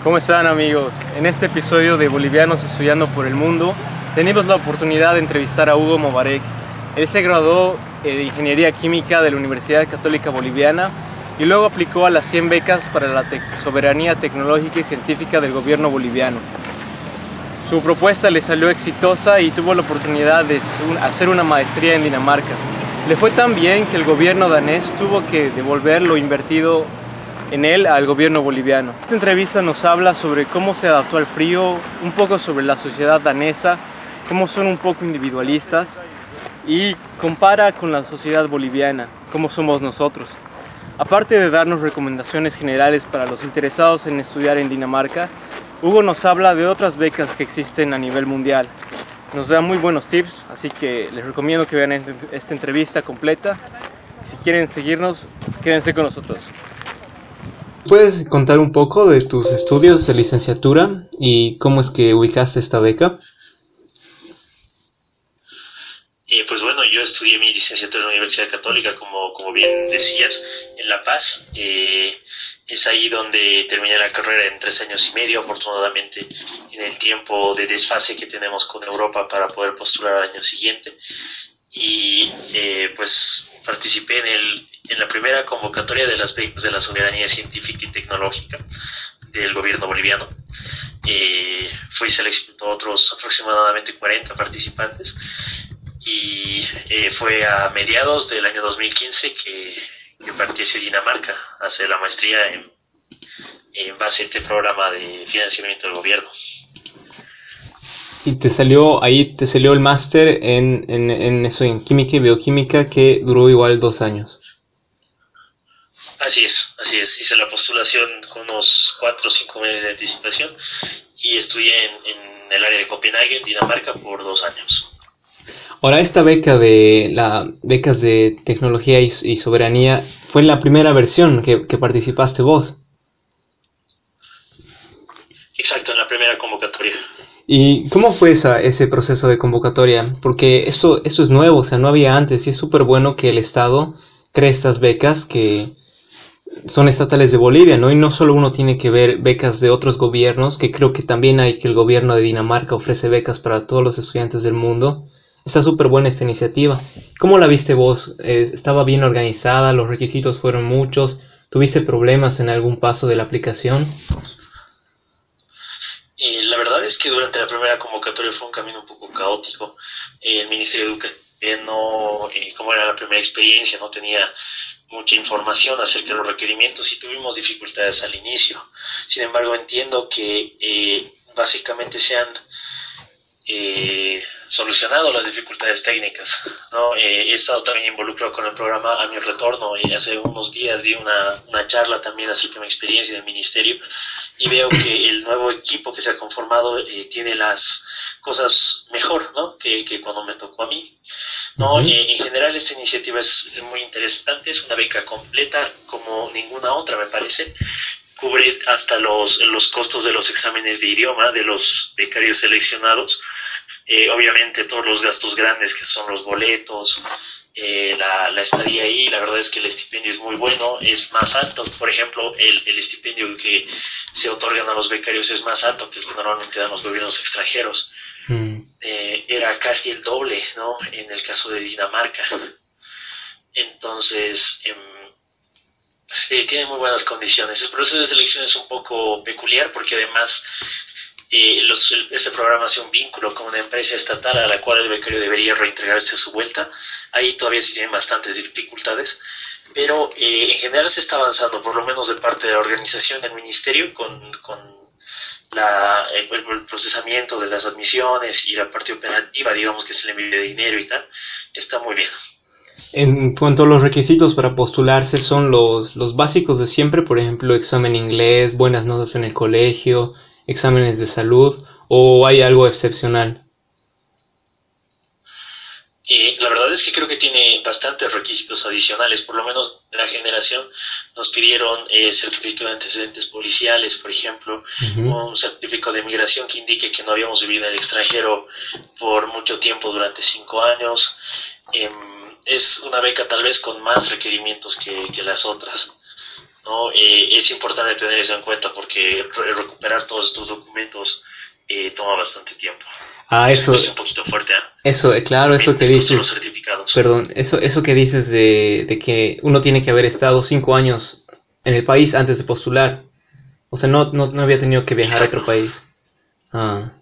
¿Cómo están, amigos? En este episodio de Bolivianos Estudiando por el Mundo tenemos la oportunidad de entrevistar a Hugo Mobarek. Él se graduó de Ingeniería Química de la Universidad Católica Boliviana y luego aplicó a las 100 becas para la soberanía tecnológica y científica del gobierno boliviano. Su propuesta le salió exitosa y tuvo la oportunidad de hacer una maestría en Dinamarca. Le fue tan bien que el gobierno danés tuvo que devolver lo invertido en él al gobierno boliviano. Esta entrevista nos habla sobre cómo se adaptó al frío, un poco sobre la sociedad danesa, cómo son un poco individualistas y compara con la sociedad boliviana, cómo somos nosotros. Aparte de darnos recomendaciones generales para los interesados en estudiar en Dinamarca, Hugo nos habla de otras becas que existen a nivel mundial. Nos da muy buenos tips, así que les recomiendo que vean esta entrevista completa. Si quieren seguirnos, quédense con nosotros. ¿Puedes contar un poco de tus estudios de licenciatura y cómo es que ubicaste esta beca? Pues bueno, yo estudié mi licenciatura en la Universidad Católica, como bien decías, en La Paz. Es ahí donde terminé la carrera en 3 años y medio, afortunadamente en el tiempo de desfase que tenemos con Europa para poder postular al año siguiente. Y pues participé en la primera convocatoria de las becas de la soberanía científica y tecnológica del gobierno boliviano. Fui seleccionado a otros aproximadamente 40 participantes y fue a mediados del año 2015 que partí hacia Dinamarca a hacer la maestría en base a este programa de financiamiento del gobierno. Y te salió el máster en eso, en química y bioquímica, que duró igual 2 años. Así es. Hice la postulación con unos 4 o 5 meses de anticipación y estudié en el área de Copenhague, Dinamarca, por 2 años. Ahora, esta beca becas de tecnología y soberanía fue la primera versión que participaste vos. Exacto, en la primera convocatoria. ¿Y cómo fue ese proceso de convocatoria? Porque esto es nuevo, o sea, no había antes, y es súper bueno que el Estado cree estas becas que son estatales de Bolivia, ¿no? Y no solo uno tiene que ver becas de otros gobiernos, que creo que también hay que el gobierno de Dinamarca ofrece becas para todos los estudiantes del mundo. Está súper buena esta iniciativa. ¿Cómo la viste vos? ¿Estaba bien organizada? ¿Los requisitos fueron muchos? ¿Tuviste problemas en algún paso de la aplicación? La verdad es que durante la primera convocatoria fue un camino un poco caótico. El Ministerio de Educación, como era la primera experiencia, no tenía mucha información acerca de los requerimientos y tuvimos dificultades al inicio. Sin embargo, entiendo que básicamente se han solucionado las dificultades técnicas, ¿no? He estado también involucrado con el programa a mi retorno y hace unos días di una charla también acerca de mi experiencia en el ministerio y veo que el nuevo equipo que se ha conformado tiene las cosas mejor, ¿no? que cuando me tocó a mí, ¿no? En general esta iniciativa es muy interesante, es una beca completa como ninguna otra, me parece. Cubre hasta los costos de los exámenes de idioma de los becarios seleccionados, obviamente todos los gastos grandes que son los boletos, la estadía ahí. La verdad es que el estipendio es muy bueno, es más alto. Por ejemplo, el estipendio que se otorgan a los becarios es más alto que el que normalmente dan los gobiernos extranjeros. Era casi el doble, ¿no? En el caso de Dinamarca. Entonces, sí, tiene muy buenas condiciones. El proceso de selección es un poco peculiar porque además este programa hace un vínculo con una empresa estatal a la cual el becario debería reintegrarse a su vuelta. Ahí todavía se tienen bastantes dificultades, pero en general se está avanzando, por lo menos de parte de la organización del ministerio, con el procesamiento de las admisiones y la parte operativa, digamos, que es el envío de dinero y tal. Está muy bien. En cuanto a los requisitos para postularse, son los básicos de siempre, por ejemplo, examen inglés, buenas notas en el colegio, exámenes de salud, ¿o hay algo excepcional? La verdad es que creo que tiene bastantes requisitos adicionales. Por lo menos en la generación nos pidieron certificado de antecedentes policiales, por ejemplo, un certificado de migración que indique que no habíamos vivido en el extranjero por mucho tiempo durante 5 años. Es una beca tal vez con más requerimientos que las otras. ¿no? Es importante tener eso en cuenta porque recuperar todos estos documentos toma bastante tiempo. Ah, eso, Es un poquito fuerte, ¿eh? eso, claro, eso que También los dices, certificados. perdón, eso que dices de que uno tiene que haber estado 5 años en el país antes de postular. O sea, no había tenido que viajar a otro Exacto. país. Ah,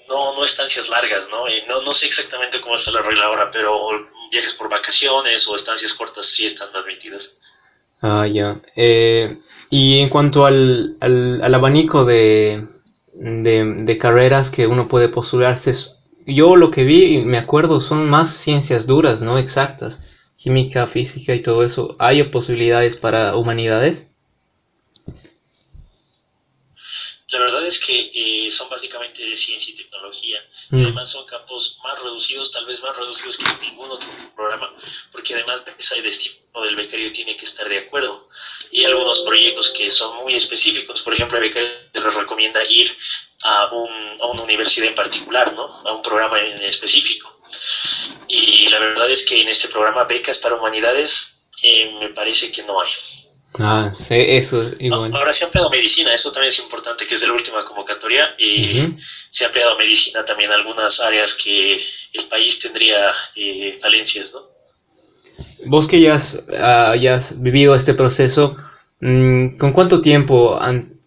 No estancias largas, ¿no? No sé exactamente cómo está la regla ahora, pero viajes por vacaciones o estancias cortas sí están admitidas. ya. Y en cuanto al abanico de carreras que uno puede postularse, yo lo que vi, y me acuerdo, son más ciencias duras, ¿no? Exactas. Química, física y todo eso. ¿Hay posibilidades para humanidades? La verdad es que son básicamente de ciencia y tecnología. Y Mm. además son campos más reducidos, tal vez más reducidos que ningún otro programa, porque además de ese destino del becario tiene que estar de acuerdo. Y hay algunos proyectos que son muy específicos. Por ejemplo, el becario les recomienda ir a una universidad en particular, ¿no? A un programa en específico. Y la verdad es que en este programa becas para humanidades me parece que no hay. Ah, sí, eso, igual. Ahora se ha ampliado medicina, eso también es importante, que es de la última convocatoria. Ujú. Se ha ampliado medicina también a algunas áreas que el país tendría falencias, ¿no? Vos que ya has vivido este proceso, ¿con cuánto tiempo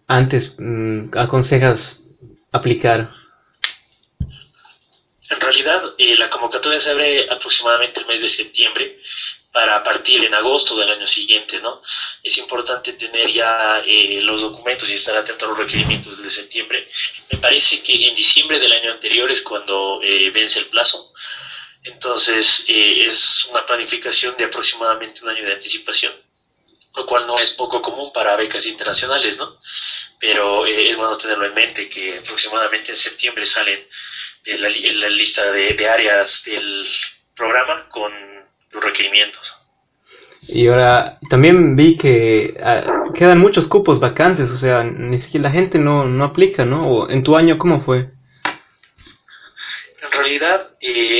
antes aconsejas aplicar? En realidad, la convocatoria se abre aproximadamente el mes de septiembre para partir en agosto del año siguiente, ¿no? Es importante tener ya los documentos y estar atento a los requerimientos de septiembre. Me parece que en diciembre del año anterior es cuando vence el plazo. Entonces, es una planificación de aproximadamente un año de anticipación, lo cual no es poco común para becas internacionales, ¿no? Pero es bueno tenerlo en mente, que aproximadamente en septiembre salen la lista de áreas del programa con los requerimientos. Y ahora también vi que quedan muchos cupos vacantes, o sea, ni siquiera la gente no aplica, ¿no? ¿O en tu año cómo fue? En realidad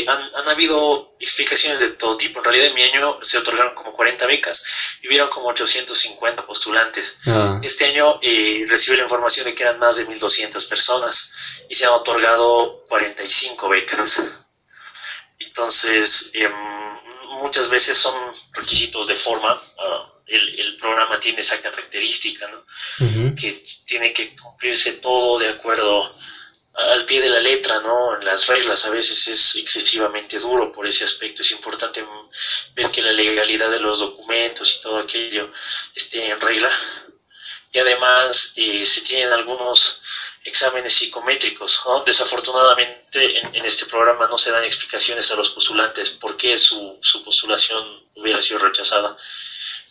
han habido explicaciones de todo tipo. En realidad en mi año se otorgaron como 40 becas y hubieron como 850 postulantes. Ah, Este año recibí la información de que eran más de 1.200 personas y se han otorgado 45 becas. Entonces, muchas veces son requisitos de forma. El programa tiene esa característica, ¿no? ujú. Que tiene que cumplirse todo de acuerdo al pie de la letra, ¿no? En las reglas a veces es excesivamente duro por ese aspecto. Es importante ver que la legalidad de los documentos y todo aquello esté en regla. Y además se tienen algunos exámenes psicométricos, ¿no? Desafortunadamente en este programa no se dan explicaciones a los postulantes por qué su postulación hubiera sido rechazada,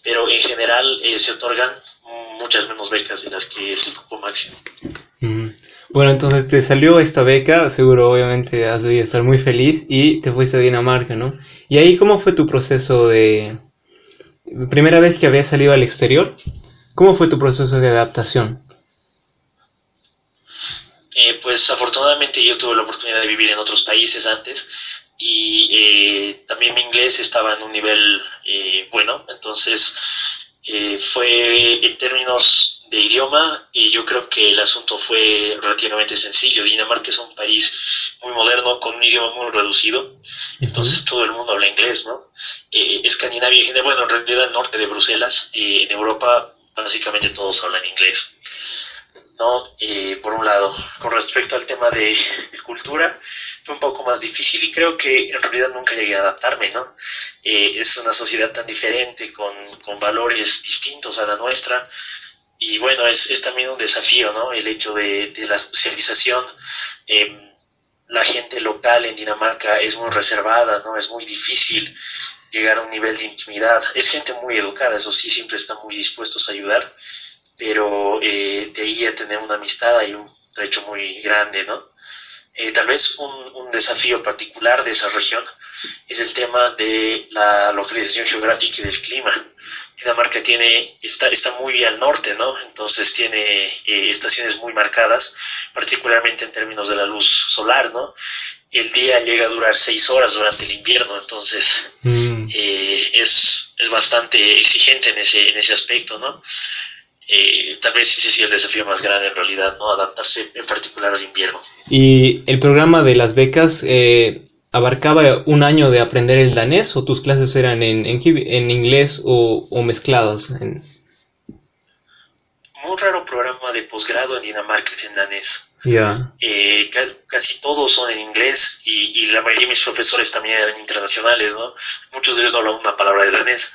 pero en general se otorgan muchas menos becas de las que es el cupo máximo. Mm. Bueno, entonces te salió esta beca, seguro obviamente has debido estar muy feliz y te fuiste a Dinamarca, ¿no? ¿Y ahí cómo fue tu proceso de... primera vez que habías salido al exterior? ¿Cómo fue tu proceso de adaptación? Pues afortunadamente yo tuve la oportunidad de vivir en otros países antes y también mi inglés estaba en un nivel bueno, entonces fue en términos de idioma y yo creo que el asunto fue relativamente sencillo. Dinamarca es un país muy moderno con un idioma muy reducido, entonces todo el mundo habla inglés, ¿no? Escandinavia, bueno, en realidad el norte de Bruselas, en Europa básicamente todos hablan inglés, ¿no? Por un lado, con respecto al tema de cultura, fue un poco más difícil y creo que en realidad nunca llegué a adaptarme, ¿no? Es una sociedad tan diferente, con valores distintos a la nuestra, y bueno, es también un desafío, ¿no? El hecho de la socialización. La gente local en Dinamarca es muy reservada, ¿no? Es muy difícil llegar a un nivel de intimidad. Es gente muy educada, eso sí, siempre están muy dispuestos a ayudar, pero de ahí a tener una amistad hay un trecho muy grande, ¿no? Tal vez un desafío particular de esa región es el tema de la localización geográfica y del clima. Dinamarca está muy al norte, ¿no? Entonces tiene estaciones muy marcadas, particularmente en términos de la luz solar, ¿no? El día llega a durar 6 horas durante el invierno, entonces es es bastante exigente en ese aspecto, ¿no? Tal vez ese sí es el desafío más grande en realidad, ¿no? Adaptarse en particular al invierno. ¿Y el programa de las becas abarcaba un año de aprender el danés o tus clases eran en inglés o mezcladas? Muy raro programa de posgrado en Dinamarca es en danés. Ya. Casi todos son en inglés y la mayoría de mis profesores también eran internacionales, ¿no? Muchos de ellos no hablan una palabra de danés.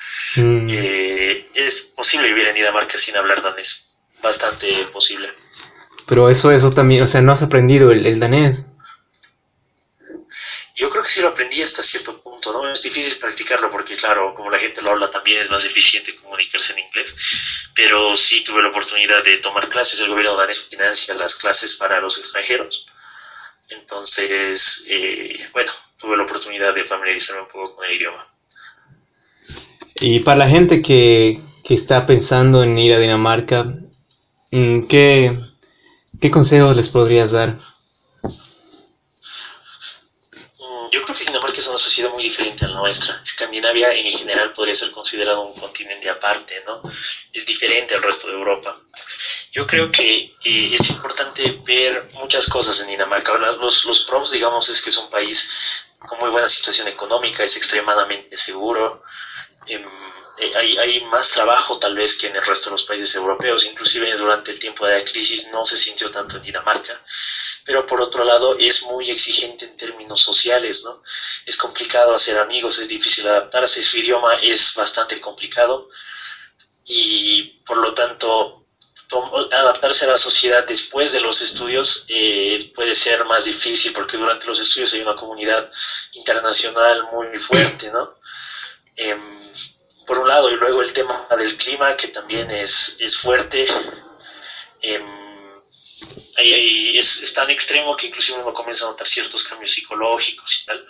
Es posible vivir en Dinamarca sin hablar danés, bastante posible. Pero eso también, o sea, ¿no has aprendido el danés? Yo creo que sí lo aprendí hasta cierto punto, ¿no? Es difícil practicarlo porque, claro, como la gente lo habla también es más eficiente comunicarse en inglés, pero sí tuve la oportunidad de tomar clases, el gobierno danés financia las clases para los extranjeros, entonces, bueno, tuve la oportunidad de familiarizarme un poco con el idioma. Y para la gente que está pensando en ir a Dinamarca, ¿qué consejos les podrías dar? Yo creo que Dinamarca es una sociedad muy diferente a la nuestra. Escandinavia en general podría ser considerado un continente aparte, ¿no? Es diferente al resto de Europa. Yo creo que es importante ver muchas cosas en Dinamarca. Los pros, digamos, es que es un país con muy buena situación económica, es extremadamente seguro. Hay más trabajo tal vez que en el resto de los países europeos. Inclusive durante el tiempo de la crisis no se sintió tanto en Dinamarca. Pero por otro lado es muy exigente en términos sociales, ¿no? Es complicado hacer amigos, es difícil adaptarse, su idioma es bastante complicado y por lo tanto adaptarse a la sociedad después de los estudios puede ser más difícil porque durante los estudios hay una comunidad internacional muy fuerte, ¿no? Por un lado, y luego el tema del clima que también es fuerte. Es tan extremo que inclusive uno comienza a notar ciertos cambios psicológicos y tal,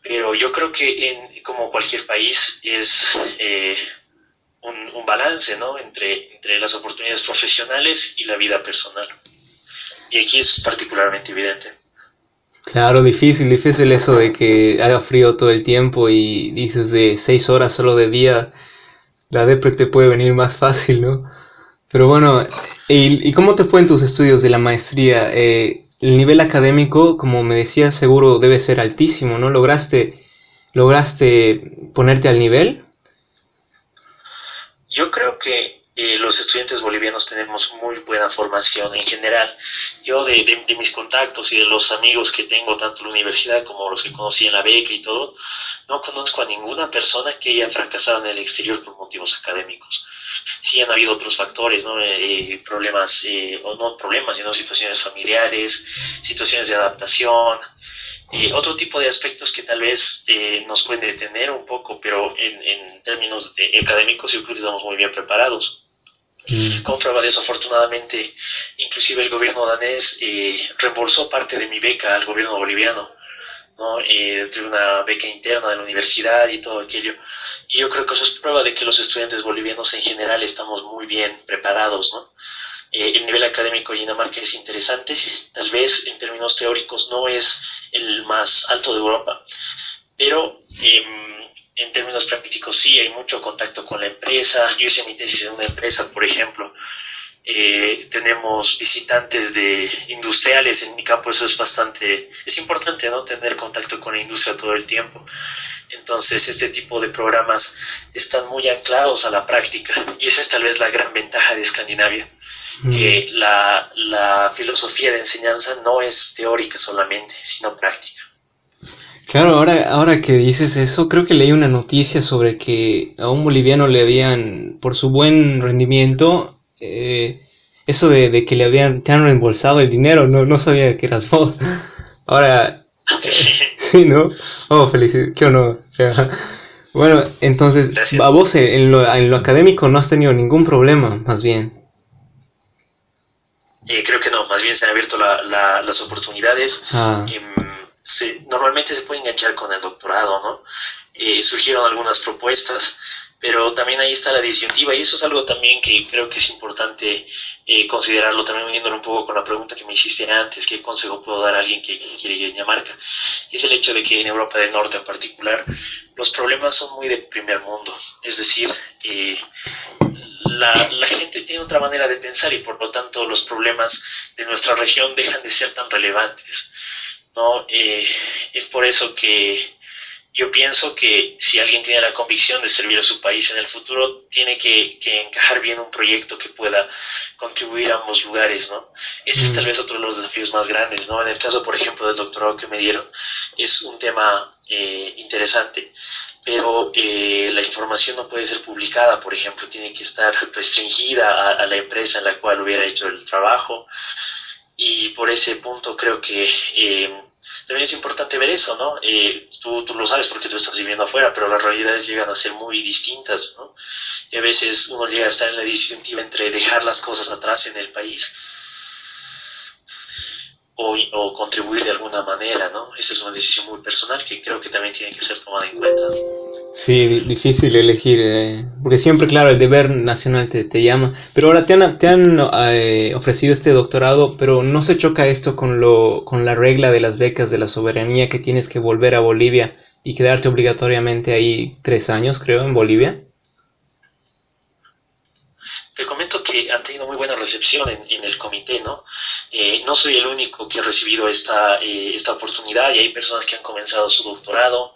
pero yo creo que como cualquier país es un balance, ¿no? entre las oportunidades profesionales y la vida personal, y aquí es particularmente evidente. Claro, difícil eso de que haga frío todo el tiempo y dices de 6 horas solo de día, la depre te puede venir más fácil, ¿no? Pero bueno, ¿y cómo te fue en tus estudios de la maestría? El nivel académico, como me decías, seguro debe ser altísimo, ¿no? ¿Lograste ponerte al nivel? Yo creo que los estudiantes bolivianos tenemos muy buena formación en general. Yo de mis contactos y de los amigos que tengo, tanto en la universidad como los que conocí en la beca y todo, no conozco a ninguna persona que haya fracasado en el exterior por motivos académicos. Sí han habido otros factores, ¿no? Problemas, o no problemas, sino situaciones familiares, situaciones de adaptación, otro tipo de aspectos que tal vez nos pueden detener un poco, pero en términos académicos yo creo que estamos muy bien preparados. Como prueba de eso, afortunadamente, inclusive el gobierno danés reembolsó parte de mi beca al gobierno boliviano, ¿no? Tuve una beca interna de la universidad y todo aquello. Y yo creo que eso es prueba de que los estudiantes bolivianos en general estamos muy bien preparados, ¿no? El nivel académico de Dinamarca es interesante, tal vez en términos teóricos no es el más alto de Europa, pero en términos prácticos sí, hay mucho contacto con la empresa. Yo hice mi tesis en una empresa, por ejemplo. Tenemos visitantes de industriales en mi campo, eso es importante, ¿no? Tener contacto con la industria todo el tiempo. Entonces este tipo de programas están muy anclados a la práctica y esa es tal vez la gran ventaja de Escandinavia, que la filosofía de enseñanza no es teórica solamente, sino práctica. Claro, ahora que dices eso, creo que leí una noticia sobre que a un boliviano le habían, por su buen rendimiento, eso de que te han reembolsado el dinero, no sabía que eras vos. Ahora, sí, ¿no? Oh, felicidades, qué honor. Bueno, entonces, gracias. A vos en lo académico no has tenido ningún problema, más bien. Creo que no, más bien se han abierto las oportunidades. Normalmente se puede enganchar con el doctorado, ¿no? Surgieron algunas propuestas, pero también ahí está la disyuntiva y eso es algo también que creo que es importante considerarlo también uniéndolo un poco con la pregunta que me hiciste antes, ¿qué consejo puedo dar a alguien que quiere ir a Dinamarca? Es el hecho de que en Europa del Norte en particular los problemas son muy de primer mundo, es decir, la gente tiene otra manera de pensar y por lo tanto los problemas de nuestra región dejan de ser tan relevantes, ¿no? Es por eso que yo pienso que si alguien tiene la convicción de servir a su país en el futuro, tiene que encajar bien un proyecto que pueda contribuir a ambos lugares, ¿no? Ese es tal vez otro de los desafíos más grandes, ¿no? En el caso, por ejemplo, del doctorado que me dieron, es un tema interesante, pero la información no puede ser publicada, por ejemplo, tiene que estar restringida a la empresa en la cual hubiera hecho el trabajo, y por ese punto creo que también es importante ver eso, ¿no? Tú lo sabes porque tú estás viviendo afuera, pero las realidades llegan a ser muy distintas, ¿no? Y a veces uno llega a estar en la disyuntiva entre dejar las cosas atrás en el país o contribuir de alguna manera, ¿no? Esa es una decisión muy personal que creo que también tiene que ser tomada en cuenta. Sí, difícil elegir, porque siempre, claro, el deber nacional te llama. Pero ahora te han ofrecido este doctorado, pero ¿no se choca esto con la regla de las becas de la soberanía, que tienes que volver a Bolivia y quedarte obligatoriamente ahí 3 años, creo, en Bolivia? Te comento que han tenido muy buena recepción en el comité, ¿no? No soy el único que ha recibido esta oportunidad y hay personas que han comenzado su doctorado.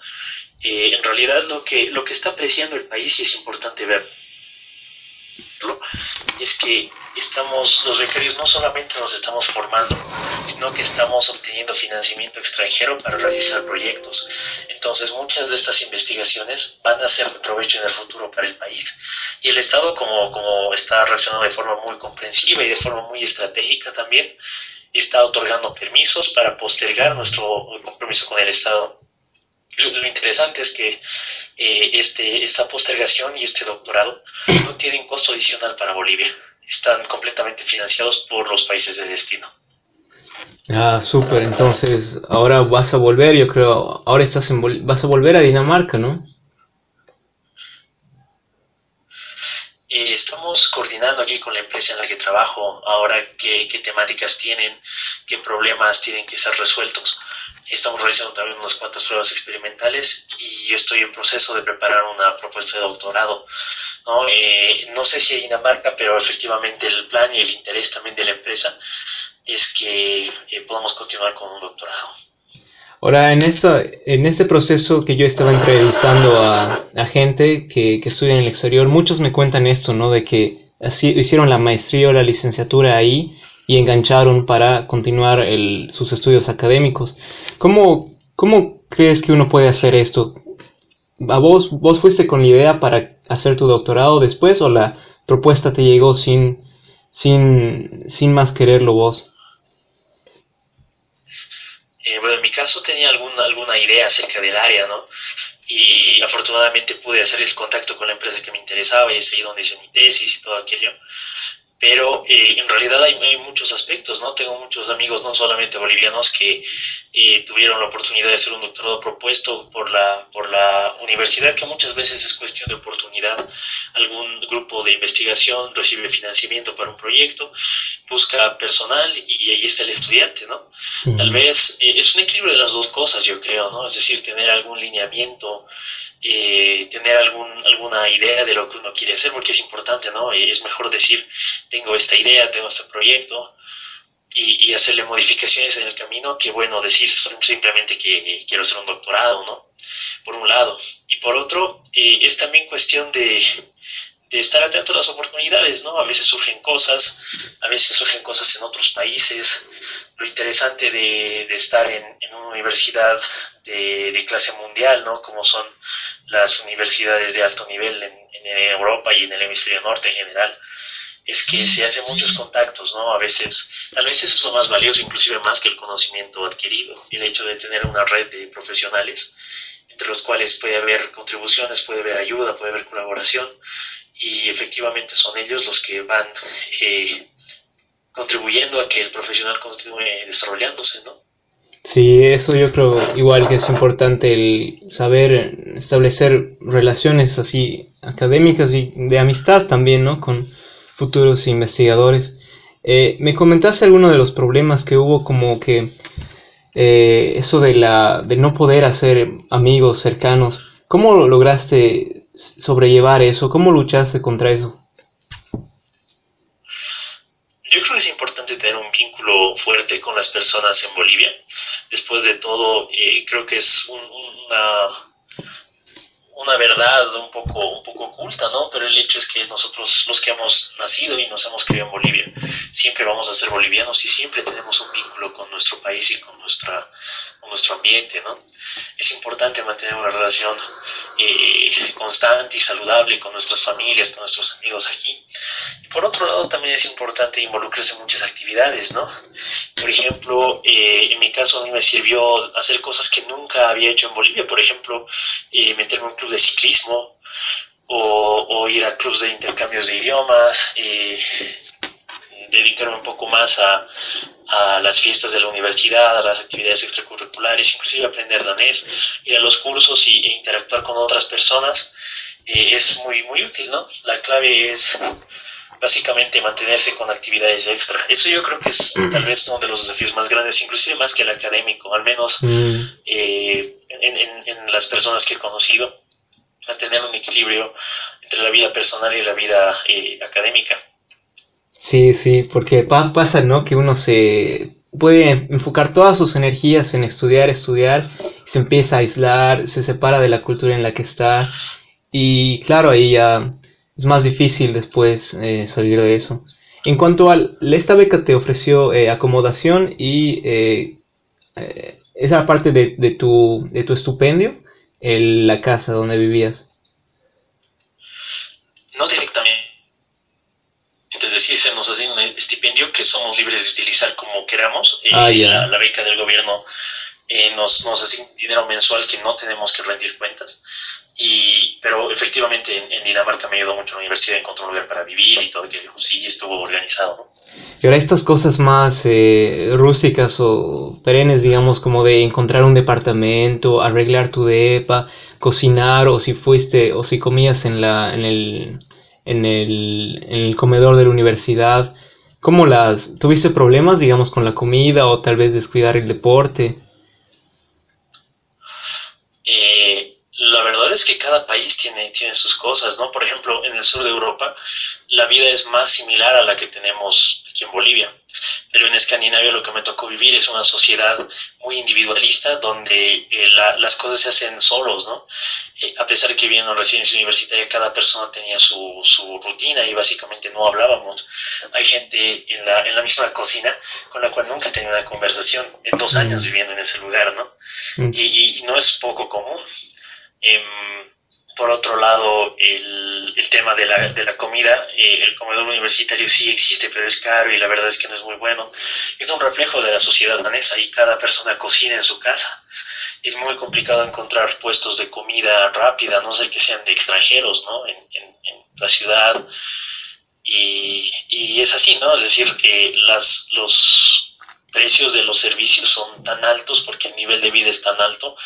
En realidad lo que está apreciando el país, y es importante verlo, es que los becarios no solamente nos estamos formando, sino que estamos obteniendo financiamiento extranjero para realizar proyectos. Entonces muchas de estas investigaciones van a ser de provecho en el futuro para el país. Y el Estado, como está reaccionando de forma muy comprensiva y de forma muy estratégica también, está otorgando permisos para postergar nuestro compromiso con el Estado. Lo interesante es que esta postergación y este doctorado no tienen costo adicional para Bolivia. Están completamente financiados por los países de destino. Ah, súper. Entonces, ahora vas a volver, yo creo, ahora vas a volver a Dinamarca, ¿no? Estamos coordinando aquí con la empresa en la que trabajo ahora qué temáticas tienen, qué problemas tienen que ser resueltos. Estamos realizando también unas cuantas pruebas experimentales y yo estoy en proceso de preparar una propuesta de doctorado, ¿no? No sé si en Dinamarca, pero efectivamente el plan y el interés también de la empresa es que podamos continuar con un doctorado. Ahora, en este proceso que yo estaba entrevistando a gente que estudia en el exterior, muchos me cuentan esto, ¿no? De que así hicieron la maestría o la licenciatura ahí y engancharon para continuar sus estudios académicos. ¿Cómo crees que uno puede hacer esto? ¿A vos fuiste con la idea para hacer tu doctorado después o la propuesta te llegó sin más quererlo vos? Bueno, en mi caso tenía alguna idea acerca del área, ¿no? Y afortunadamente pude hacer el contacto con la empresa que me interesaba y es ahí donde hice mi tesis y todo aquello. Pero en realidad hay muchos aspectos, ¿no? Tengo muchos amigos, no solamente bolivianos, que tuvieron la oportunidad de hacer un doctorado propuesto por la universidad, que muchas veces es cuestión de oportunidad. Algún grupo de investigación recibe financiamiento para un proyecto, busca personal y ahí está el estudiante, ¿no? Uh-huh. Tal vez es un equilibrio de las dos cosas, yo creo, ¿no? Es decir, tener algún lineamiento, tener alguna idea de lo que uno quiere hacer, porque es importante, ¿no? Es mejor decir, tengo esta idea, tengo este proyecto y hacerle modificaciones en el camino, que bueno, decir simplemente que quiero hacer un doctorado, ¿no? Por un lado. Y por otro, es también cuestión de estar atento a las oportunidades, ¿no? A veces surgen cosas en otros países. Lo interesante de estar en una universidad de clase mundial, ¿no? Como son las universidades de alto nivel en Europa y en el hemisferio norte en general, es que se hacen muchos contactos, ¿no? A veces, tal vez eso es lo más valioso, inclusive más que el conocimiento adquirido, el hecho de tener una red de profesionales entre los cuales puede haber contribuciones, puede haber ayuda, puede haber colaboración, y efectivamente son ellos los que van contribuyendo a que el profesional continúe desarrollándose, ¿no? Sí, eso yo creo igual que es importante, el saber establecer relaciones así académicas y de amistad también, ¿no? Con futuros investigadores. Me comentaste alguno de los problemas que hubo, como que eso de no poder hacer amigos cercanos. ¿Cómo lograste sobrellevar eso? ¿Cómo luchaste contra eso? Yo creo que es importante tener un vínculo fuerte con las personas en Bolivia. Después de todo, creo que es una verdad un poco oculta, ¿no? Pero el hecho es que nosotros, los que hemos nacido y nos hemos criado en Bolivia, siempre vamos a ser bolivianos y siempre tenemos un vínculo con nuestro país y con nuestro ambiente, ¿no? Es importante mantener una relación constante y saludable con nuestras familias, con nuestros amigos aquí. Y por otro lado, también es importante involucrarse en muchas actividades, ¿no? Por ejemplo, en mi caso a mí me sirvió hacer cosas que nunca había hecho en Bolivia. Por ejemplo, meterme en un club de ciclismo o ir a clubes de intercambios de idiomas, dedicarme un poco más a las fiestas de la universidad, a las actividades extracurriculares, inclusive aprender danés, ir a los cursos e interactuar con otras personas. Es muy, muy útil, ¿no? La clave es básicamente mantenerse con actividades extra. Eso yo creo que es tal vez uno de los desafíos más grandes, inclusive más que el académico, al menos en las personas que he conocido, mantener un equilibrio entre la vida personal y la vida académica. Sí, sí, porque pasa, ¿no? Que uno se puede enfocar todas sus energías en estudiar, y se empieza a aislar, se separa de la cultura en la que está, y claro, ahí ya es más difícil después salir de eso. En cuanto a esta beca te ofreció acomodación y esa parte de tu estipendio, la casa donde vivías. No directamente. Es decir, se nos hace un estipendio que somos libres de utilizar como queramos. La beca del gobierno nos hace dinero mensual que no tenemos que rendir cuentas. Pero efectivamente en Dinamarca me ayudó mucho la universidad, encontré un lugar para vivir y todo aquello. Sí, estuvo organizado, ¿no? Y ahora estas cosas más rústicas o perennes, digamos, como de encontrar un departamento, arreglar tu depa, cocinar, o si comías en el comedor de la universidad, ¿cómo tuviste problemas, digamos, con la comida o tal vez descuidar el deporte? La verdad es que cada país tiene sus cosas, ¿no? Por ejemplo, en el sur de Europa la vida es más similar a la que tenemos aquí en Bolivia, pero en Escandinavia lo que me tocó vivir es una sociedad muy individualista donde las cosas se hacen solos, ¿no? A pesar de que vivía en una residencia universitaria, cada persona tenía su rutina y básicamente no hablábamos. Hay gente en la misma cocina con la cual nunca tenía una conversación en 2 años viviendo en ese lugar, ¿no? Y no es poco común. Por otro lado, el tema de la comida, el comedor universitario sí existe, pero es caro y la verdad es que no es muy bueno. Es un reflejo de la sociedad danesa y cada persona cocina en su casa. Es muy complicado encontrar puestos de comida rápida, a no ser que sean de extranjeros, ¿no? En la ciudad. Y es así, ¿no? Es decir, los precios de los servicios son tan altos porque el nivel de vida es tan alto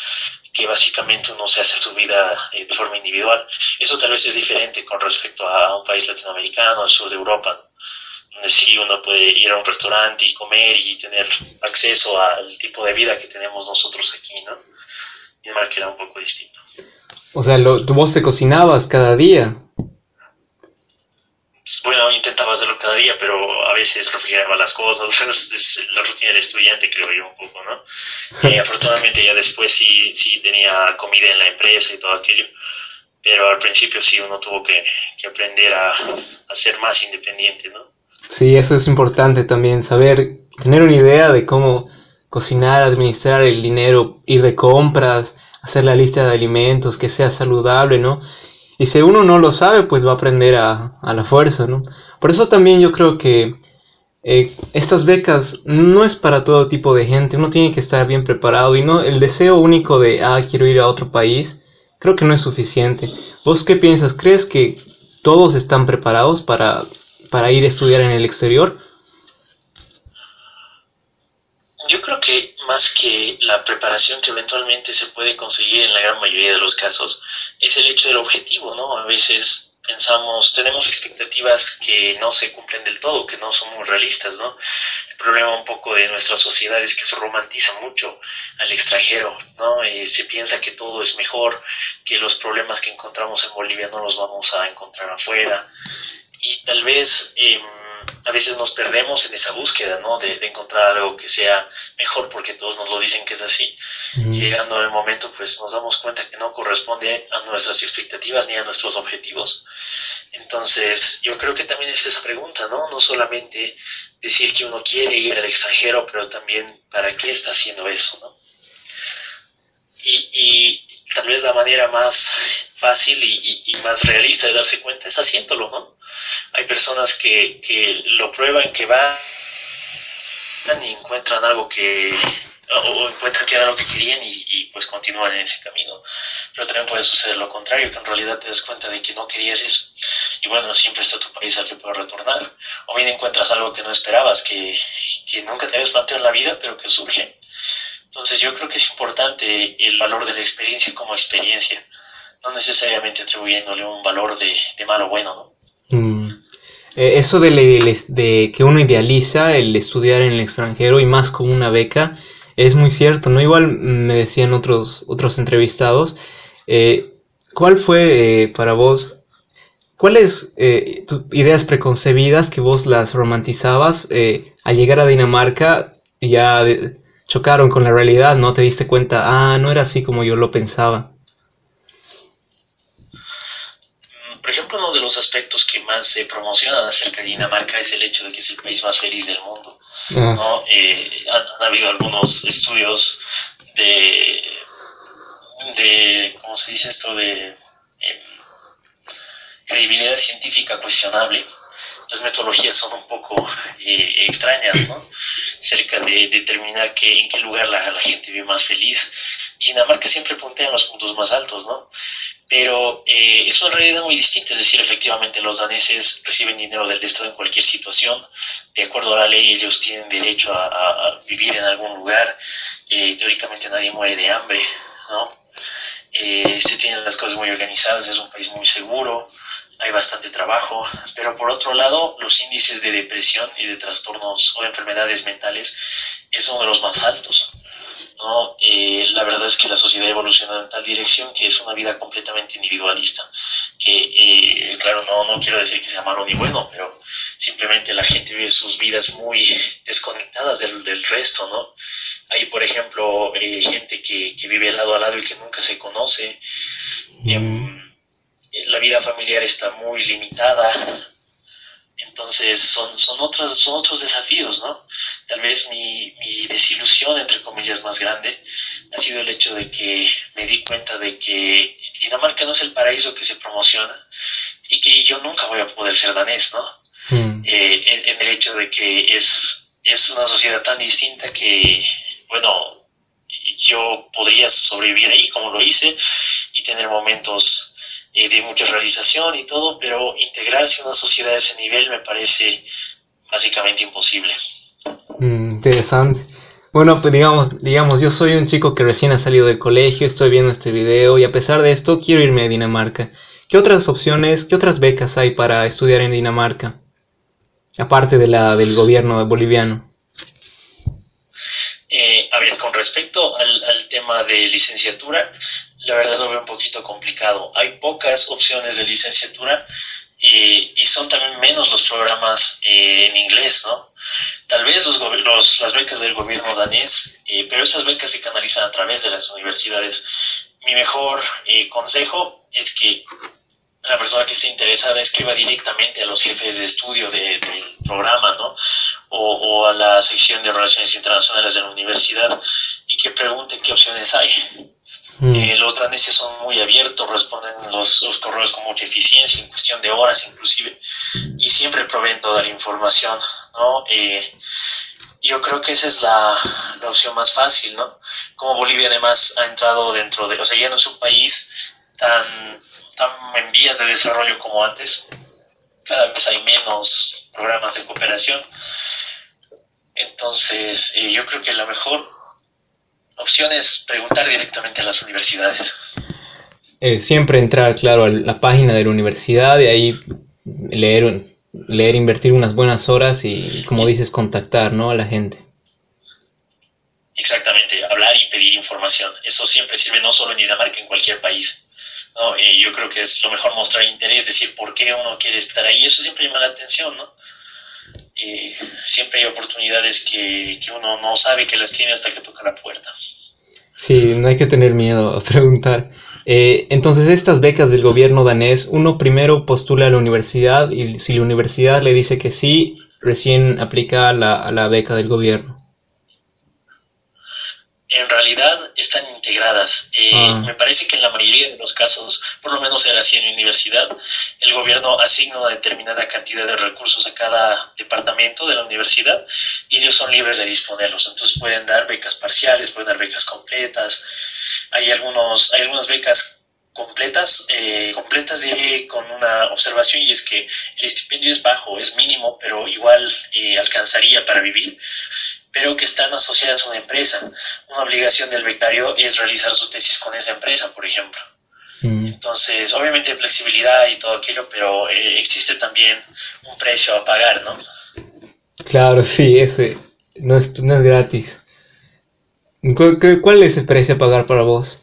que básicamente uno se hace su vida de forma individual. Eso tal vez es diferente con respecto a un país latinoamericano, al sur de Europa, ¿no? Donde sí uno puede ir a un restaurante y comer y tener acceso al tipo de vida que tenemos nosotros aquí, ¿no? Dinamarca era un poco distinto. O sea, vos te cocinabas cada día. Bueno, intentaba hacerlo cada día, pero a veces refrigeraba las cosas. Es la rutina del estudiante, creo yo, un poco, ¿no? Afortunadamente ya después sí tenía comida en la empresa y todo aquello, pero al principio sí uno tuvo que aprender a ser más independiente, ¿no? Sí, eso es importante también, tener una idea de cómo cocinar, administrar el dinero, ir de compras, hacer la lista de alimentos, que sea saludable, ¿no? Y si uno no lo sabe, pues va a aprender a la fuerza, ¿no? Por eso también yo creo que estas becas no es para todo tipo de gente. Uno tiene que estar bien preparado y no el deseo único de, quiero ir a otro país, creo que no es suficiente. ¿Vos qué piensas? ¿Crees que todos están preparados para ir a estudiar en el exterior? Yo creo que más que la preparación que eventualmente se puede conseguir en la gran mayoría de los casos, es el hecho del objetivo, ¿no? A veces tenemos expectativas que no se cumplen del todo, que no son muy realistas, ¿no? El problema un poco de nuestra sociedad es que se romantiza mucho al extranjero, ¿no? Se piensa que todo es mejor, que los problemas que encontramos en Bolivia no los vamos a encontrar afuera, y tal vez a veces nos perdemos en esa búsqueda, ¿no? De encontrar algo que sea mejor porque todos nos lo dicen que es así. Y llegando al momento, pues nos damos cuenta que no corresponde a nuestras expectativas ni a nuestros objetivos. Entonces, yo creo que también es esa pregunta, ¿no? No solamente decir que uno quiere ir al extranjero, pero también para qué está haciendo eso, ¿no? Y tal vez la manera más fácil y más realista de darse cuenta es haciéndolo, ¿no? Hay personas que lo prueban, que van y encuentran algo o encuentran que era lo que querían y pues continúan en ese camino. Pero también puede suceder lo contrario, que en realidad te das cuenta de que no querías eso. Y bueno, siempre está tu país al que puedes retornar. O bien encuentras algo que no esperabas, que nunca te habías planteado en la vida, pero que surge. Entonces yo creo que es importante el valor de la experiencia como experiencia, no necesariamente atribuyéndole un valor de malo o bueno, ¿no? Eso de que uno idealiza el estudiar en el extranjero y más con una beca es muy cierto, ¿no? Igual me decían otros entrevistados, ¿cuál fue para vos, cuáles tus ideas preconcebidas que vos las romantizabas al llegar a Dinamarca ya chocaron con la realidad, ¿no? Te diste cuenta, no era así como yo lo pensaba. Por ejemplo, uno de los aspectos que más se promocionan acerca de Dinamarca es el hecho de que es el país más feliz del mundo, ¿no? Han habido algunos estudios de ¿cómo se dice esto? De credibilidad científica cuestionable. Las metodologías son un poco extrañas, ¿no? Cerca de determinar en qué lugar la gente vive más feliz. Y Dinamarca siempre puntea en los puntos más altos, ¿no? Pero es una realidad muy distinta, es decir, efectivamente los daneses reciben dinero del Estado en cualquier situación, de acuerdo a la ley ellos tienen derecho a vivir en algún lugar, teóricamente nadie muere de hambre, ¿no? Se tienen las cosas muy organizadas, es un país muy seguro, hay bastante trabajo, pero por otro lado los índices de depresión y de trastornos o de enfermedades mentales es uno de los más altos, ¿no? La verdad es que la sociedad evoluciona en tal dirección que es una vida completamente individualista, que claro, no quiero decir que sea malo ni bueno, pero simplemente la gente vive sus vidas muy desconectadas del resto, ¿no? Hay, por ejemplo, gente que vive lado a lado y que nunca se conoce. La vida familiar está muy limitada. Entonces son otros desafíos, ¿no? Tal vez mi desilusión, entre comillas, más grande ha sido el hecho de que me di cuenta de que Dinamarca no es el paraíso que se promociona y que yo nunca voy a poder ser danés, ¿no? En el hecho de que es una sociedad tan distinta que, bueno, yo podría sobrevivir ahí como lo hice y tener momentos de mucha realización y todo, pero integrarse a una sociedad de ese nivel me parece básicamente imposible. Interesante. Bueno, pues digamos, yo soy un chico que recién ha salido del colegio, estoy viendo este video y a pesar de esto quiero irme a Dinamarca. ¿Qué otras opciones, qué otras becas hay para estudiar en Dinamarca? Aparte de la del gobierno boliviano. A ver, con respecto al tema de licenciatura, la verdad lo veo un poquito complicado. Hay pocas opciones de licenciatura y son también menos los programas en inglés, ¿no? Tal vez las becas del gobierno danés, pero esas becas se canalizan a través de las universidades. Mi mejor consejo es que la persona que esté interesada escriba directamente a los jefes de estudio del programa, ¿no? O a la sección de Relaciones Internacionales de la universidad y que pregunte qué opciones hay. Los daneses son muy abiertos, responden los correos con mucha eficiencia, en cuestión de horas inclusive, y siempre proveen toda la información, ¿no? Yo creo que esa es la opción más fácil, ¿no? Como Bolivia además ha entrado dentro de, o sea, ya no es un país tan en vías de desarrollo como antes, cada vez hay menos programas de cooperación, entonces yo creo que la mejor opción es preguntar directamente a las universidades. siempre entrar, claro, a la página de la universidad y ahí leer, invertir unas buenas horas y, como dices, contactar, ¿no?, a la gente. Exactamente, hablar y pedir información. Eso siempre sirve, no solo en Dinamarca, en cualquier país, ¿no? Yo creo que es lo mejor mostrar interés, decir por qué uno quiere estar ahí. Eso siempre llama la atención, ¿no? Siempre hay oportunidades que uno no sabe que las tiene hasta que toca la puerta. Sí, no hay que tener miedo a preguntar. Entonces, estas becas del gobierno danés, uno primero postula a la universidad y si la universidad le dice que sí, recién aplica a la beca del gobierno. En realidad están integradas. Me parece que en la mayoría de los casos, por lo menos era así en mi universidad, el gobierno asigna una determinada cantidad de recursos a cada departamento de la universidad y ellos son libres de disponerlos. Entonces pueden dar becas parciales, pueden dar becas completas. Hay algunas becas completas diré con una observación, y es que el estipendio es bajo, es mínimo, pero igual alcanzaría para vivir, pero que están asociadas a una empresa. Una obligación del becario es realizar su tesis con esa empresa, por ejemplo. Entonces, obviamente hay flexibilidad y todo aquello, pero existe también un precio a pagar, ¿no? Claro, sí, ese no es gratis. ¿Cuál es el precio a pagar para vos?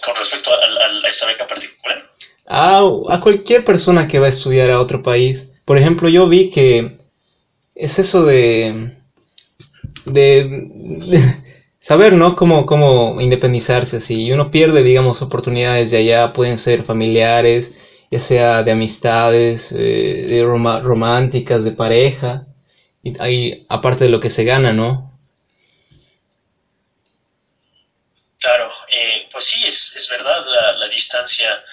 Con respecto a esta beca en particular. A cualquier persona que va a estudiar a otro país. Por ejemplo, yo vi que es eso de saber, ¿no?, cómo independizarse así. Y uno pierde, digamos, oportunidades de allá, pueden ser familiares, ya sea de amistades, de románticas, de pareja, y ahí, aparte de lo que se gana, ¿no? Claro, pues sí, es verdad, la distancia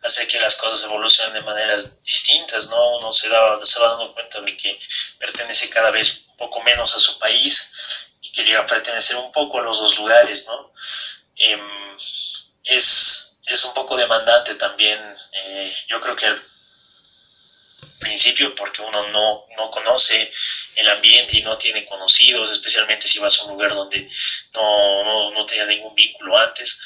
hace que las cosas evolucionen de maneras distintas, ¿no? Uno se va dando cuenta de que pertenece cada vez un poco menos a su país y que llega a pertenecer un poco a los dos lugares, ¿no? Es un poco demandante también, yo creo que al principio, porque uno no conoce el ambiente y no tiene conocidos, especialmente si vas a un lugar donde no tenías ningún vínculo antes.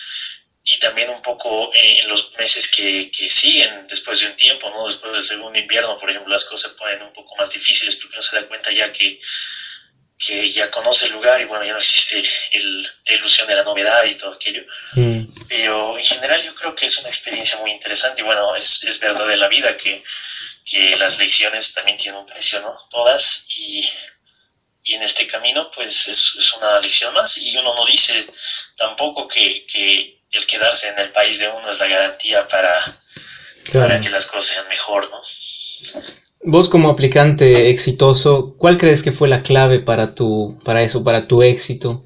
Y también un poco en los meses que siguen después de un tiempo, ¿no? Después del segundo invierno, por ejemplo, las cosas se ponen un poco más difíciles porque uno se da cuenta ya que ya conoce el lugar y bueno, ya no existe la ilusión de la novedad y todo aquello. Pero en general yo creo que es una experiencia muy interesante y bueno, es verdad de la vida que las lecciones también tienen un precio, ¿no? Todas, y en este camino pues es una lección más, y uno no dice tampoco que el quedarse en el país de uno es la garantía para que las cosas sean mejor, ¿no? Vos, como aplicante exitoso, ¿cuál crees que fue la clave para tu éxito?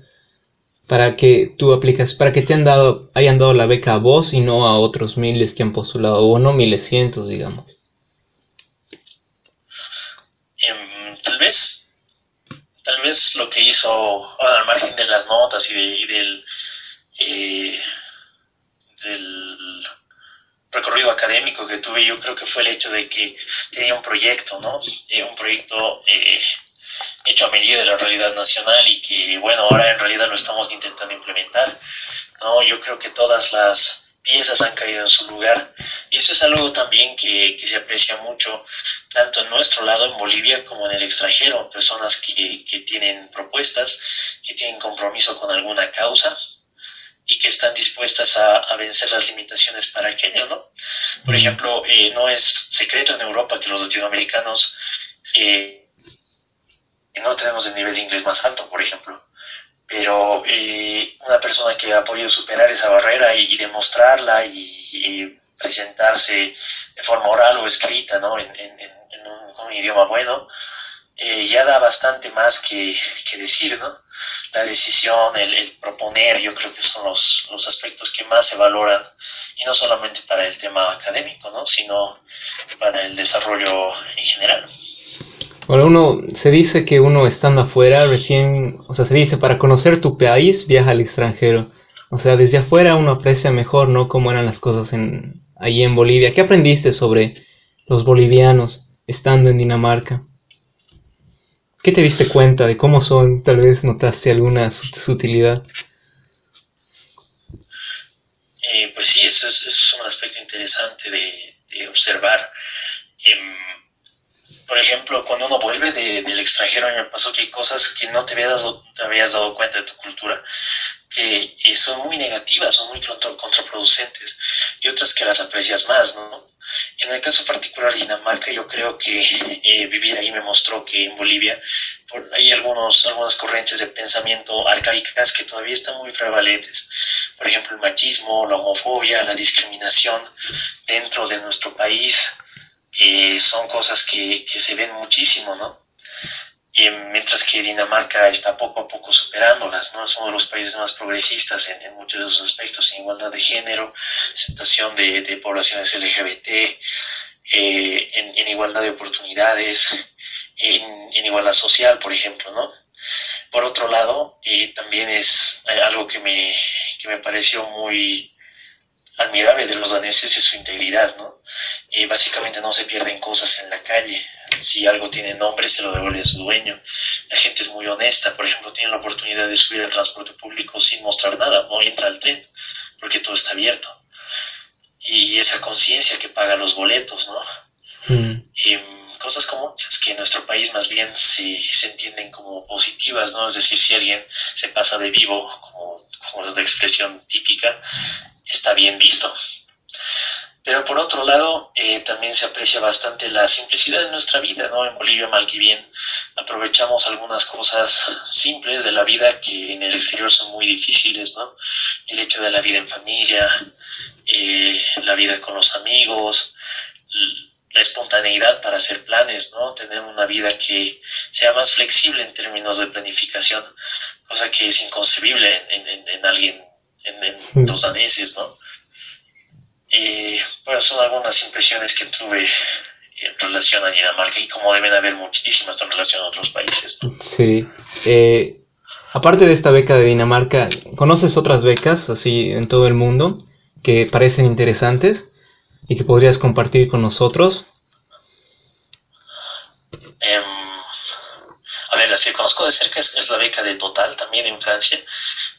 Para que hayan dado la beca a vos y no a otros miles que han postulado, o no miles, cientos, digamos. Tal vez lo que hizo, al margen de las notas y del recorrido académico que tuve, yo creo que fue el hecho de que tenía un proyecto, ¿no? Un proyecto hecho a medida de la realidad nacional y que, bueno, ahora en realidad lo estamos intentando implementar, ¿no? Yo creo que todas las piezas han caído en su lugar, y eso es algo también que se aprecia mucho tanto en nuestro lado, en Bolivia, como en el extranjero. Personas que tienen propuestas, que tienen compromiso con alguna causa y que están dispuestas a vencer las limitaciones para aquello, ¿no? Por ejemplo, no es secreto en Europa que los latinoamericanos no tenemos el nivel de inglés más alto, por ejemplo. Pero una persona que ha podido superar esa barrera y demostrarla y presentarse de forma oral o escrita, ¿no? Con un idioma bueno, ya da bastante más que decir, ¿no? La decisión, el proponer, yo creo que son los aspectos que más se valoran, y no solamente para el tema académico, ¿no?, sino para el desarrollo en general. Bueno, se dice que uno estando afuera se dice, para conocer tu país, viaja al extranjero. O sea, desde afuera uno aprecia mejor, ¿no?, cómo eran las cosas allí en Bolivia. ¿Qué aprendiste sobre los bolivianos estando en Dinamarca? ¿Qué te diste cuenta de cómo son? Tal vez notaste alguna sutilidad. Pues sí, eso es un aspecto interesante de observar. Por ejemplo, cuando uno vuelve del extranjero, a mí me pasó que hay cosas que no te habías dado cuenta de tu cultura, que son muy negativas, son muy contraproducentes, y otras que las aprecias más, ¿no? En el caso particular de Dinamarca, yo creo que vivir ahí me mostró que en Bolivia hay algunas corrientes de pensamiento arcaicas que todavía están muy prevalentes. Por ejemplo, el machismo, la homofobia, la discriminación dentro de nuestro país, son cosas que se ven muchísimo, ¿no? Mientras que Dinamarca está poco a poco superándolas, ¿no? Es uno de los países más progresistas en muchos de esos aspectos, en igualdad de género, aceptación de poblaciones LGBT, en igualdad de oportunidades, en igualdad social, por ejemplo, ¿no? Por otro lado, también es algo que me pareció muy admirable de los daneses, es su integridad, ¿no? Básicamente no se pierden cosas en la calle. Si algo tiene nombre, se lo devuelve a su dueño. La gente es muy honesta. Por ejemplo, tienen la oportunidad de subir al transporte público sin mostrar nada, no entra al tren, porque todo está abierto. Y esa conciencia que paga los boletos, ¿no? Cosas como esas que en nuestro país más bien se entienden como positivas, ¿no? Es decir, si alguien se pasa de vivo, como es la expresión típica, está bien visto. Pero por otro lado, también se aprecia bastante la simplicidad de nuestra vida, ¿no? En Bolivia, mal que bien, aprovechamos algunas cosas simples de la vida que en el exterior son muy difíciles, ¿no? El hecho de la vida en familia, la vida con los amigos, la espontaneidad para hacer planes, ¿no? Tener una vida que sea más flexible en términos de planificación, cosa que es inconcebible en alguien, en los daneses, ¿no? Bueno, son algunas impresiones que tuve en relación a Dinamarca, y como deben haber muchísimas en relación a otros países, ¿no? Sí. Aparte de esta beca de Dinamarca, ¿conoces otras becas así en todo el mundo que parecen interesantes y que podrías compartir con nosotros? A ver, la que conozco de cerca es la beca de Total, también en Francia.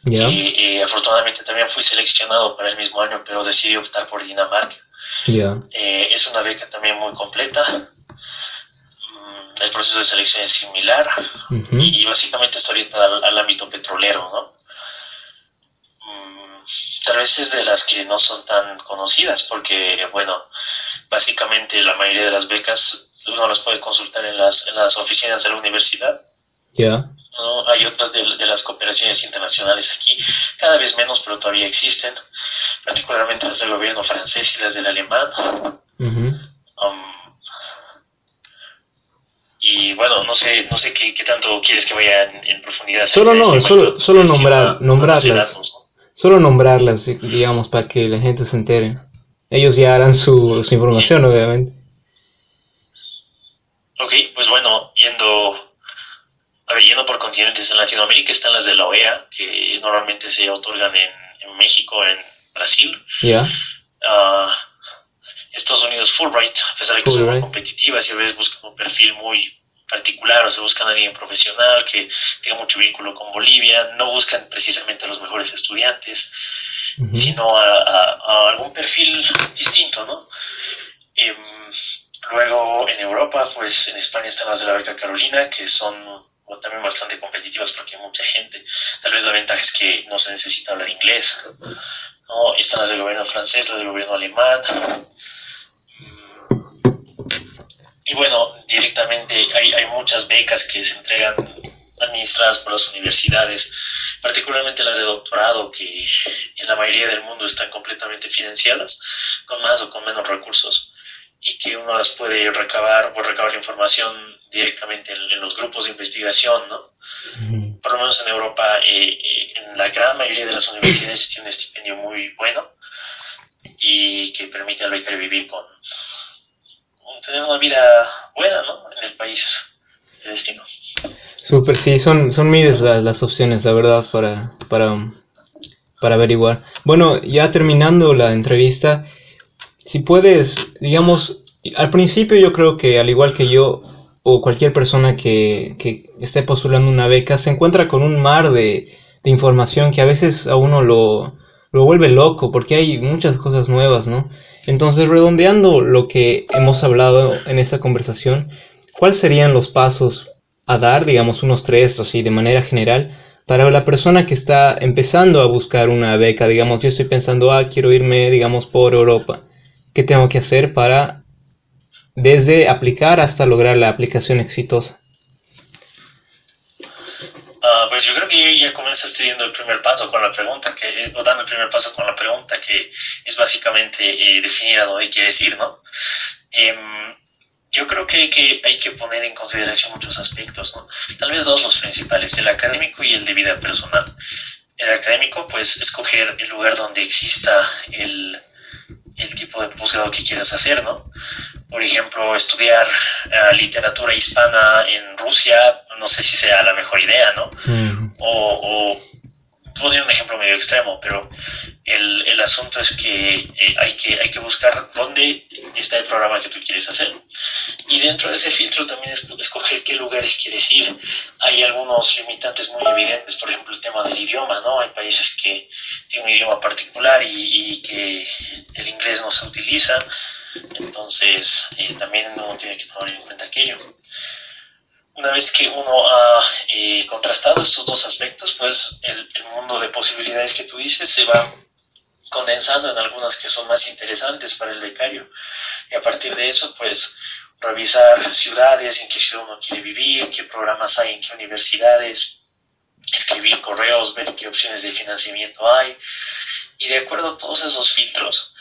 Yeah. Que afortunadamente también fui seleccionado para el mismo año, pero decidí optar por Dinamarca. Yeah. Es una beca también muy completa. El proceso de selección es similar. Uh-huh. Y básicamente está orientada al ámbito petrolero, ¿no? Tal vez es de las que no son tan conocidas, porque, bueno, básicamente la mayoría de las becas uno las puede consultar en las oficinas de la universidad. Yeah. ¿No? Hay otras de las cooperaciones internacionales aquí, cada vez menos, pero todavía existen, particularmente las del gobierno francés y las del alemán. Uh-huh. Y bueno, no sé qué tanto quieres que vaya en profundidad. Solo nombrarlas. Datos, ¿no? Solo nombrarlas, digamos, para que la gente se entere. Ellos ya harán su información, obviamente. Ok, pues bueno, yendo por continentes, en Latinoamérica están las de la OEA, que normalmente se otorgan en México, en Brasil. Yeah. Estados Unidos, Fulbright, a pesar de que son muy competitivas y a veces buscan un perfil muy particular, o se buscan a alguien profesional que tenga mucho vínculo con Bolivia, no buscan precisamente a los mejores estudiantes, uh-huh, sino a algún perfil distinto, ¿no? Luego en Europa, pues en España están las de la beca Carolina, que son también bastante competitivas porque hay mucha gente. Tal vez la ventaja es que no se necesita hablar inglés, ¿no? Están las del gobierno francés, las del gobierno alemán. Y bueno, directamente hay muchas becas que se entregan administradas por las universidades, particularmente las de doctorado, que en la mayoría del mundo están completamente financiadas, con más o con menos recursos, y que uno las puede recabar la información directamente en los grupos de investigación, ¿no? Uh-huh. Por lo menos en Europa, en la gran mayoría de las universidades tiene un estipendio muy bueno y que permite al becario vivir con tener una vida buena, ¿no? En el país de destino. Súper, sí, son miles las opciones, la verdad, para averiguar. Bueno, ya terminando la entrevista, si puedes, digamos, al principio yo creo que al igual que yo o cualquier persona que esté postulando una beca, se encuentra con un mar de información que a veces a uno lo lo vuelve loco porque hay muchas cosas nuevas, ¿no? Entonces, redondeando lo que hemos hablado en esta conversación, ¿cuáles serían los pasos a dar, digamos unos 3, así de manera general, para la persona que está empezando a buscar una beca? Digamos, yo estoy pensando, quiero irme, digamos, por Europa. ¿Qué tengo que hacer para, desde aplicar hasta lograr la aplicación exitosa? Pues yo creo que ya comenzaste dando el primer paso con la pregunta, o dando el primer paso con la pregunta, que es básicamente definir a dónde quieres ir, ¿no? Yo creo que hay que poner en consideración muchos aspectos, ¿no? Tal vez dos los principales, el académico y el de vida personal. El académico, pues, escoger el lugar donde exista el tipo de posgrado que quieras hacer, ¿no? Por ejemplo, estudiar literatura hispana en Rusia, no sé si sea la mejor idea, ¿no? O poner un ejemplo medio extremo, pero el asunto es que hay que buscar dónde está el programa que tú quieres hacer. Y dentro de ese filtro también es escoger qué lugares quieres ir. Hay algunos limitantes muy evidentes, por ejemplo, el tema del idioma, ¿no? Hay países que tienen un idioma particular y que el inglés no se utiliza. Entonces, también uno tiene que tomar en cuenta aquello. Una vez que uno ha contrastado estos dos aspectos, pues el mundo de posibilidades que tú dices se va condensando en algunas que son más interesantes para el becario. Y a partir de eso, pues revisar ciudades, en qué ciudad uno quiere vivir, qué programas hay en qué universidades, escribir correos, ver qué opciones de financiamiento hay. Y de acuerdo a todos esos filtros,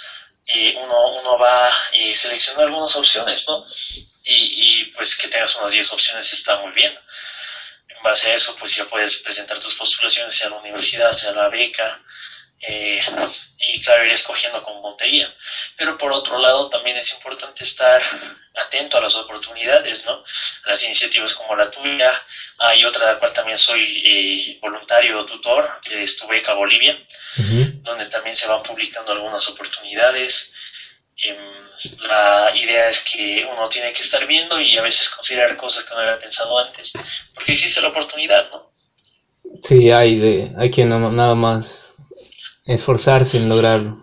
uno va seleccionando algunas opciones, ¿no? Y pues que tengas unas 10 opciones está muy bien. En base a eso, pues ya puedes presentar tus postulaciones, sea a la universidad, sea a la beca, y claro, ir escogiendo con puntería. Pero por otro lado, también es importante estar atento a las oportunidades, ¿no? A las iniciativas como la tuya. Hay otra de la cual también soy voluntario o tutor, que es Tu Beca Bolivia, donde también se van publicando algunas oportunidades. La idea es que uno tiene que estar viendo y a veces considerar cosas que no había pensado antes, porque existe la oportunidad, ¿no? Sí, hay que nada más esforzarse en lograrlo.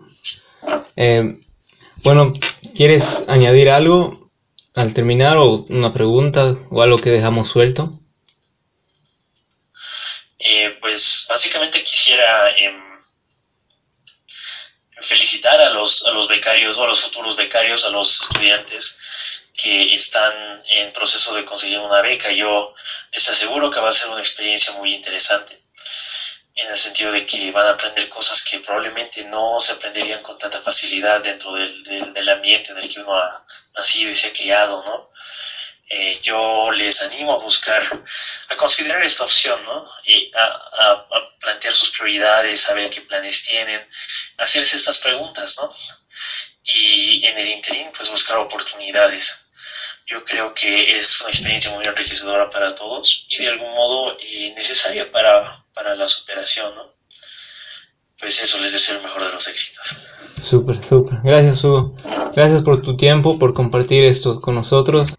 Bueno, ¿quieres añadir algo al terminar o una pregunta o algo que dejamos suelto? Pues básicamente quisiera felicitar a los becarios o a los futuros becarios, a los estudiantes que están en proceso de conseguir una beca. Yo les aseguro que va a ser una experiencia muy interesante, en el sentido de que van a aprender cosas que probablemente no se aprenderían con tanta facilidad dentro del ambiente en el que uno ha nacido y se ha criado, ¿no? Yo les animo a considerar esta opción, ¿no? A plantear sus prioridades, saber qué planes tienen, hacerse estas preguntas, ¿no? Y en el interín, pues buscar oportunidades. Yo creo que es una experiencia muy enriquecedora para todos y de algún modo necesaria para la superación, ¿no? Pues eso, les deseo el mejor de los éxitos. Súper. Gracias, Hugo. Gracias por tu tiempo, por compartir esto con nosotros.